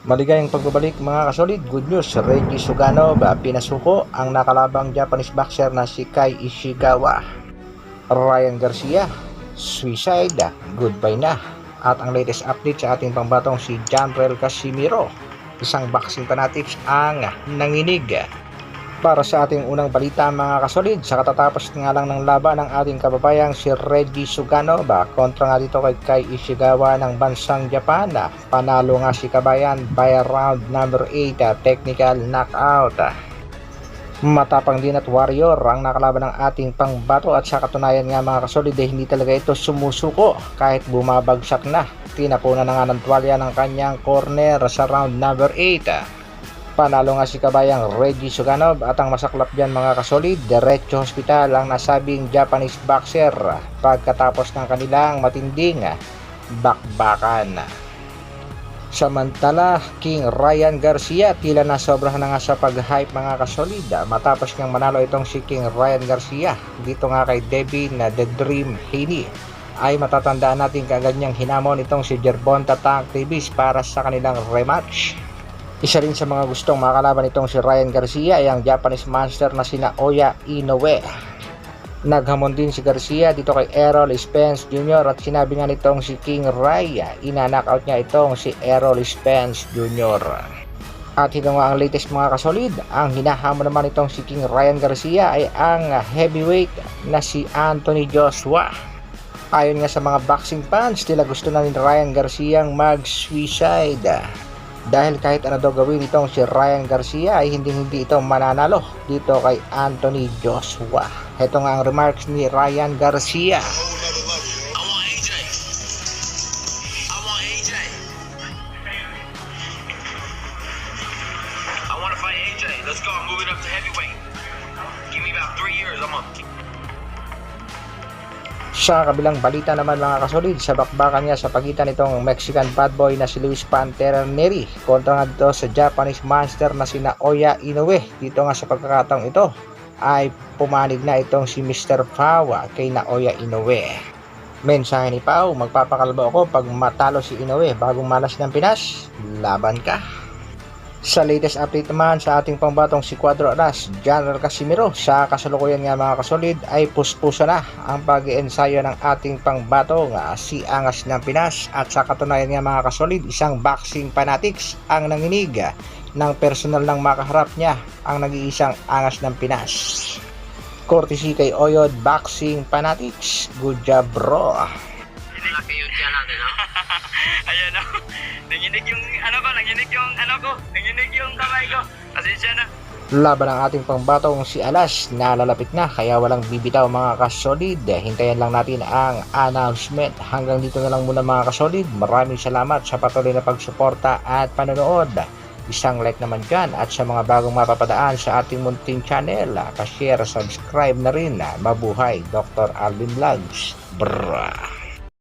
Maligayang pagbabalik mga kasolid. Good news, Reggie Suganov pinasuko ang nakalabang Japanese boxer na si Kai Ishigawa. Ryan Garcia, suicide, goodbye na. At ang latest update sa ating pangbatong si Janrel Casimiro, isang boxing fanatics ang nanginig. Para sa ating unang balita mga kasolid, sa katatapos nga lang ng laban ng ating kababayang si Reggie Suganov kontra nga dito kay Kai Ishigawa ng bansang Japan. Panalo nga si kabayan by round number 8, technical knockout. Matapang din at warrior ang nakalaban ng ating pangbato, at sa katunayan nga mga kasolid hindi talaga ito sumusuko kahit bumabagsak na. Tinapunan na nga ng tuwalya ng kanyang corner sa round number 8. Panalo nga si kabayang Reggie Suganov, at ang masaklap dyan mga kasolid, diretso hospital ang nasabing Japanese boxer pagkatapos ng kanilang matinding bakbakan. Samantala, King Ryan Garcia tila nasobrahan na nga sa pag-hype mga kasolid matapos niyang manalo itong si King Ryan Garcia dito nga kay Devin The Dream Haney. Ay matatandaan natin kagad niyang hinamon itong si Gervonta Tank Davis para sa kanilang rematch. Isa rin sa mga gustong makalaban itong si Ryan Garcia ay ang Japanese monster na sina Naoya Inoue. Naghamon din si Garcia dito kay Errol Spence Jr. at sinabi nga nitong si King Ryan, ina-knockout niya itong si Errol Spence Jr. At ito nga ang latest mga kasolid, ang hinahamon naman itong si King Ryan Garcia ay ang heavyweight na si Anthony Joshua. Ayon nga sa mga boxing fans, tila gusto na ni Ryan Garcia mag-suicide. Dahil kahit ano daw gawin itong si Ryan Garcia ay hindi ito mananalo dito kay Anthony Joshua. Ito nga ang remarks ni Ryan Garcia. I want to fight AJ. Let's go. I'm moving up to heavyweight. Give me about 3 years. I'm up. Sa kabilang balita naman mga kasolid, sa bakbakan niya sa pagitan nitong Mexican bad boy na si Luis Pantera Neri kontra nga dito sa Japanese monster na si Naoya Inoue. Dito nga sa pagkakataong ito ay pumanig na itong si Mr. Pau kay Naoya Inoue. Mensahe ni Pau, magpapakalbo ako pag matalo si Inoue. Bagong malas ng Pinas, laban ka. Sa latest update naman sa ating pangbatong si Cuadro Alas, Janrel Casimiro, sa kasalukuyan nga mga kasolid ay puspusa na ang pag-iensayo ng ating pangbatong si Angas ng Pinas, at sa katunayan nga mga kasolid, isang boxing fanatics ang nanginig ng personal ng makaharap niya, ang nag-iisang Angas ng Pinas. Courtesy kay Oyod Boxing Fanatics. Good job bro. Laki yung tiyan natin, no? Ayan, no? Nanginig yung nanginig yung kamay ko. Pasensya na. Laban ang ating pangbatong si Alas, nalalapit na kaya walang bibitaw mga kasolid. Hintayin lang natin ang announcement. Hanggang dito na lang muna mga kasolid. Maraming salamat sa patuloy na pagsuporta at panonood. Isang like naman dyan, at sa mga bagong mapapadaan sa ating munting channel, pa-share, subscribe na rin. Mabuhay Dr. Alvin Vlogs. Brrrr.